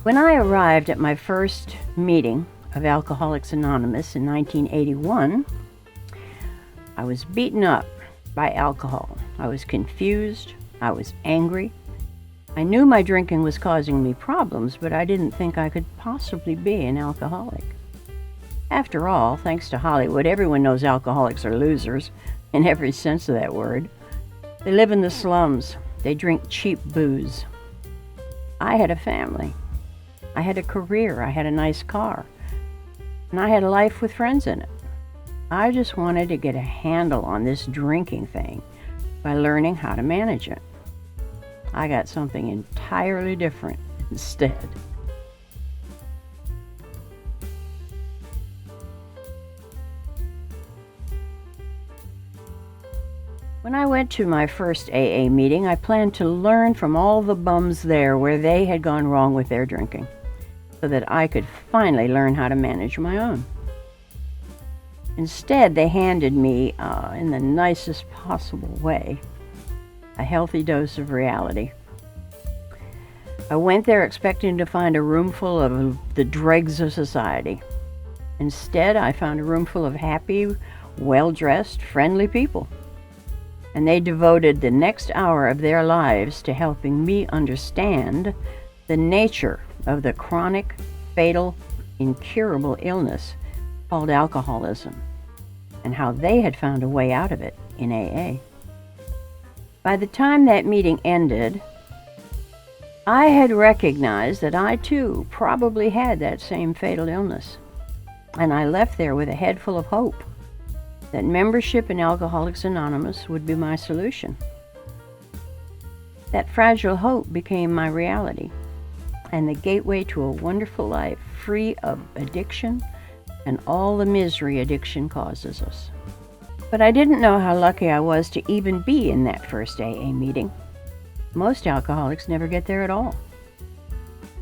When I arrived at my first meeting of Alcoholics Anonymous in 1981, I was beaten up by alcohol. I was confused. I was angry. I knew my drinking was causing me problems, but I didn't think I could possibly be an alcoholic. After all, thanks to Hollywood, everyone knows alcoholics are losers, in every sense of that word. They live in the slums. They drink cheap booze. I had a family. I had a career. I had a nice car. And I had a life with friends in it. I just wanted to get a handle on this drinking thing by learning how to manage it. I got something entirely different instead. When I went to my first AA meeting, I planned to learn from all the bums there where they had gone wrong with their drinking, so that I could finally learn how to manage my own. Instead, they handed me, in the nicest possible way, a healthy dose of reality. I went there expecting to find a room full of the dregs of society. Instead, I found a room full of happy, well-dressed, friendly people. And they devoted the next hour of their lives to helping me understand the nature of the chronic, fatal, incurable illness called alcoholism, and how they had found a way out of it in AA. By the time that meeting ended, I had recognized that I too probably had that same fatal illness, and I left there with a head full of hope that membership in Alcoholics Anonymous would be my solution. That fragile hope became my reality and the gateway to a wonderful life free of addiction and all the misery addiction causes us. But I didn't know how lucky I was to even be in that first AA meeting. Most alcoholics never get there at all.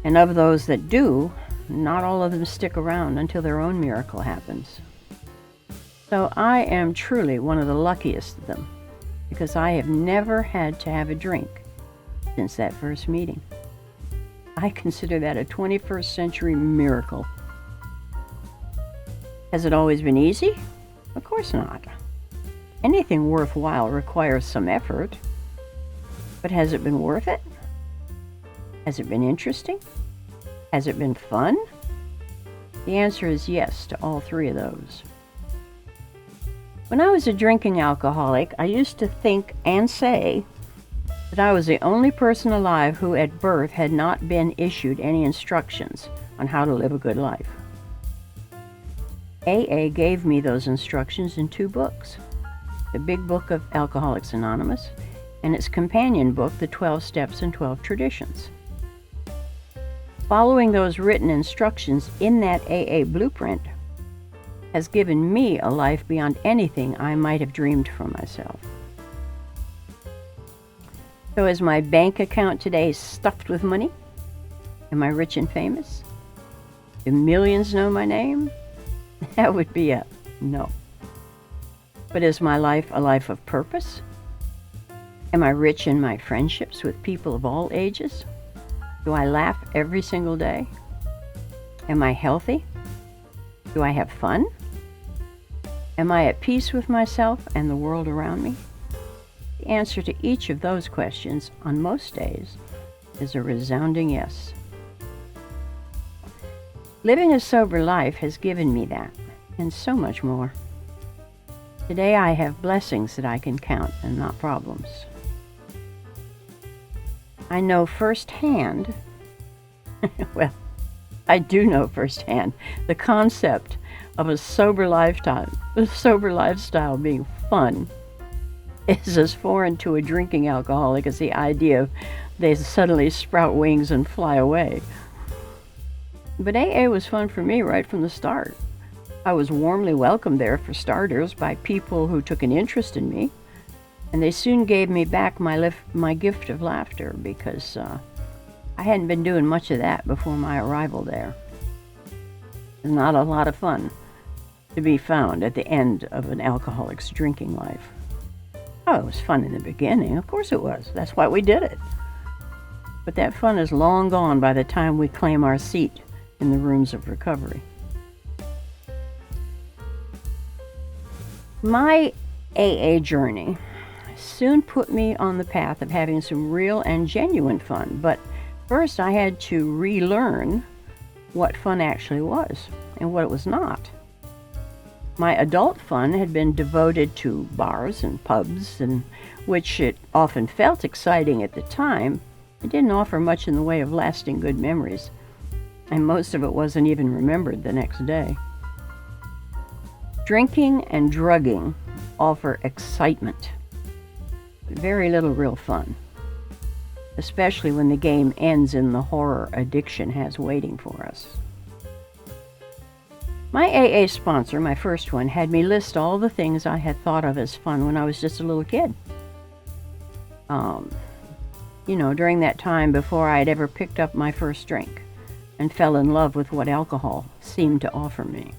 And of those that do, not all of them stick around until their own miracle happens. So I am truly one of the luckiest of them, because I have never had to have a drink since that first meeting. I consider that a 21st century miracle. Has it always been easy? Of course not. Anything worthwhile requires some effort. But has it been worth it? Has it been interesting? Has it been fun? The answer is yes to all three of those. When I was a drinking alcoholic, I used to think and say that I was the only person alive who at birth had not been issued any instructions on how to live a good life. AA gave me those instructions in 2 books, the Big Book of Alcoholics Anonymous and its companion book, The 12 Steps and 12 Traditions. Following those written instructions in that AA blueprint has given me a life beyond anything I might have dreamed for myself. So is my bank account today stuffed with money? Am I rich and famous? Do millions know my name? That would be a no. But is my life a life of purpose? Am I rich in my friendships with people of all ages? Do I laugh every single day? Am I healthy? Do I have fun? Am I at peace with myself and the world around me? The answer to each of those questions on most days is a resounding yes. Living a sober life has given me that, and so much more. Today I have blessings that I can count and not problems. I know firsthand, well, I do know firsthand the concept of a sober lifestyle being fun is as foreign to a drinking alcoholic as the idea of they suddenly sprout wings and fly away. But AA was fun for me right from the start. I was warmly welcomed there, for starters, by people who took an interest in me, and they soon gave me back my gift of laughter, because I hadn't been doing much of that before my arrival there. There's not a lot of fun to be found at the end of an alcoholic's drinking life. Oh, it was fun in the beginning. Of course it was. That's why we did it. But that fun is long gone by the time we claim our seat in the rooms of recovery. My AA journey soon put me on the path of having some real and genuine fun, but first I had to relearn what fun actually was and what it was not. My adult fun had been devoted to bars and pubs, and which it often felt exciting at the time, it didn't offer much in the way of lasting good memories, and most of it wasn't even remembered the next day. Drinking and drugging offer excitement, but very little real fun, especially when the game ends in the horror addiction has waiting for us. My AA sponsor, my first one, had me list all the things I had thought of as fun when I was just a little kid. During that time before I had ever picked up my first drink and fell in love with what alcohol seemed to offer me.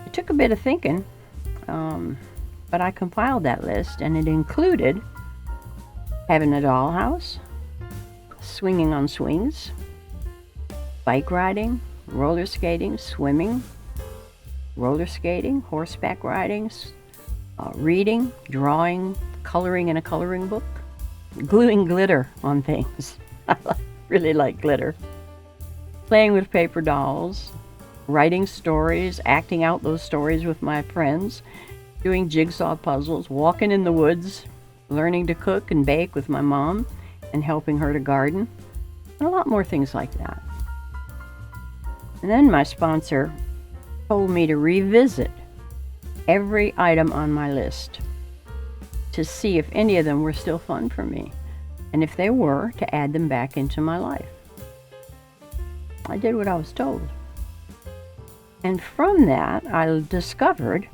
It took a bit of thinking, but I compiled that list, and it included having a dollhouse, swinging on swings, bike riding, roller skating, swimming, roller skating, horseback riding, reading, drawing, coloring in a coloring book, gluing glitter on things. I really like glitter. Playing with paper dolls, writing stories, acting out those stories with my friends, doing jigsaw puzzles, walking in the woods, learning to cook and bake with my mom and helping her to garden, and a lot more things like that. And then my sponsor told me to revisit every item on my list to see if any of them were still fun for me, and if they were, to add them back into my life. I did what I was told. And from that, I discovered,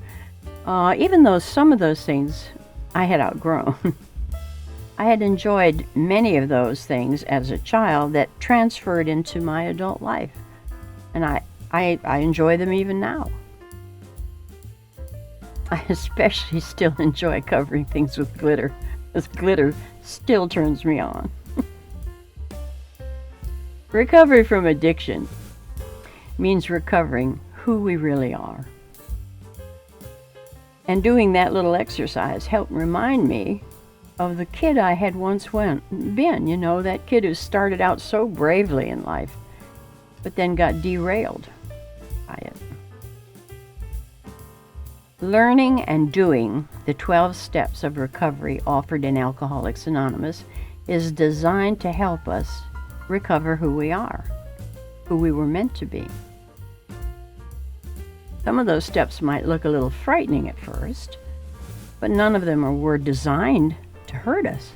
even though some of those things I had outgrown, I had enjoyed many of those things as a child that transferred into my adult life. And I enjoy them even now. I especially still enjoy covering things with glitter, because glitter still turns me on. Recovery from addiction means recovering who we really are. And doing that little exercise helped remind me of the kid I had once been, that kid who started out so bravely in life, but then got derailed by it. Learning and doing the 12 steps of recovery offered in Alcoholics Anonymous is designed to help us recover who we are, who we were meant to be. Some of those steps might look a little frightening at first, but none of them were designed to hurt us.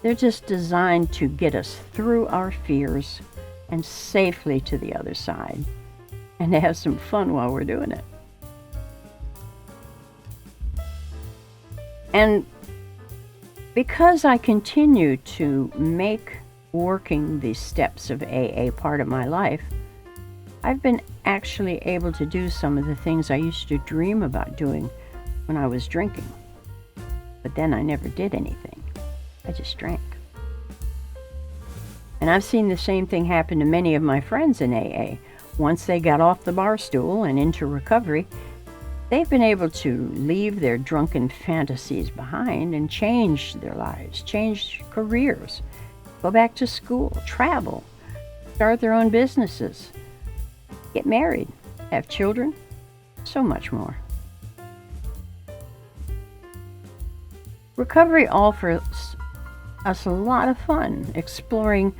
They're just designed to get us through our fears and safely to the other side, and to have some fun while we're doing it. And because I continue to make working these steps of AA part of my life, I've been actually able to do some of the things I used to dream about doing when I was drinking. But then I never did anything. I just drank. And I've seen the same thing happen to many of my friends in AA. Once they got off the bar stool and into recovery, they've been able to leave their drunken fantasies behind and change their lives, change careers, go back to school, travel, start their own businesses, get married, have children, so much more. Recovery offers us a lot of fun exploring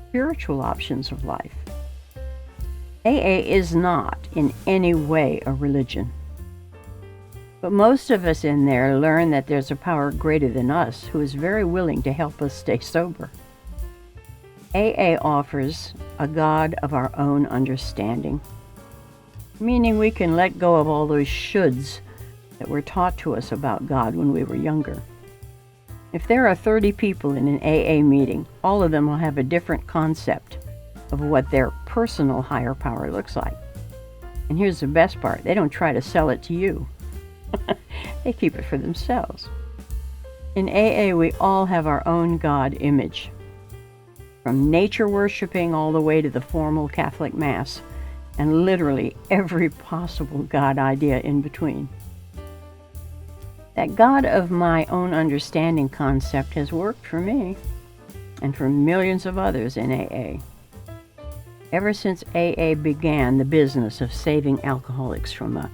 spiritual options of life. AA is not in any way a religion, but most of us in there learn that there's a power greater than us who is very willing to help us stay sober. AA offers a God of our own understanding, meaning we can let go of all those shoulds that were taught to us about God when we were younger. If there are 30 people in an AA meeting, all of them will have a different concept of what their personal higher power looks like. And here's the best part, they don't try to sell it to you. They keep it for themselves. In AA, we all have our own God image. From nature worshiping all the way to the formal Catholic Mass, and literally every possible God idea in between. That God of my own understanding concept has worked for me and for millions of others in AA. Ever since AA began the business of saving alcoholics from a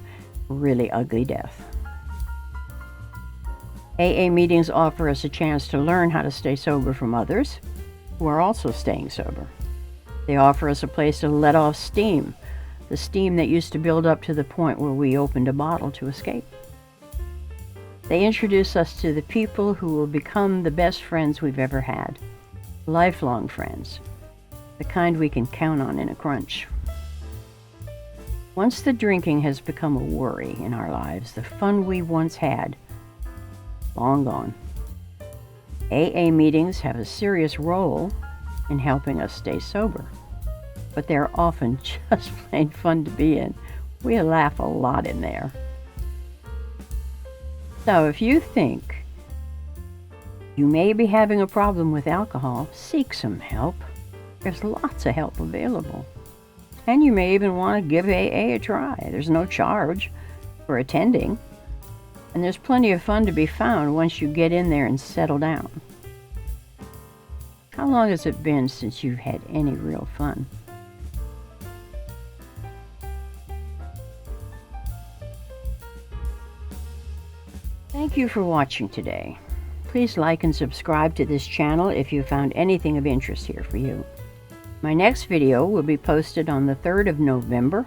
really ugly death. AA meetings offer us a chance to learn how to stay sober from others who are also staying sober. They offer us a place to let off steam, the steam that used to build up to the point where we opened a bottle to escape. They introduce us to the people who will become the best friends we've ever had, lifelong friends, the kind we can count on in a crunch. Once the drinking has become a worry in our lives, the fun we once had, long gone. AA meetings have a serious role in helping us stay sober, but they're often just plain fun to be in. We laugh a lot in there. So if you think you may be having a problem with alcohol, seek some help. There's lots of help available. And you may even want to give AA a try. There's no charge for attending. And there's plenty of fun to be found once you get in there and settle down. How long has it been since you've had any real fun? Thank you for watching today. Please like and subscribe to this channel if you found anything of interest here for you. My next video will be posted on the 3rd of November,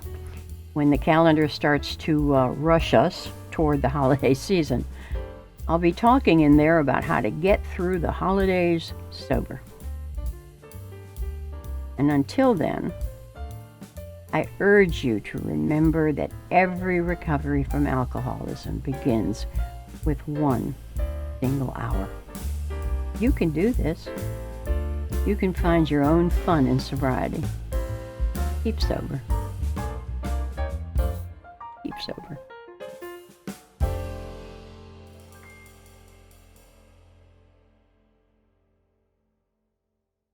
when the calendar starts to rush us toward the holiday season. I'll be talking in there about how to get through the holidays sober. And until then, I urge you to remember that every recovery from alcoholism begins with one single hour. You can do this. You can find your own fun in sobriety. Keep sober. Keep sober.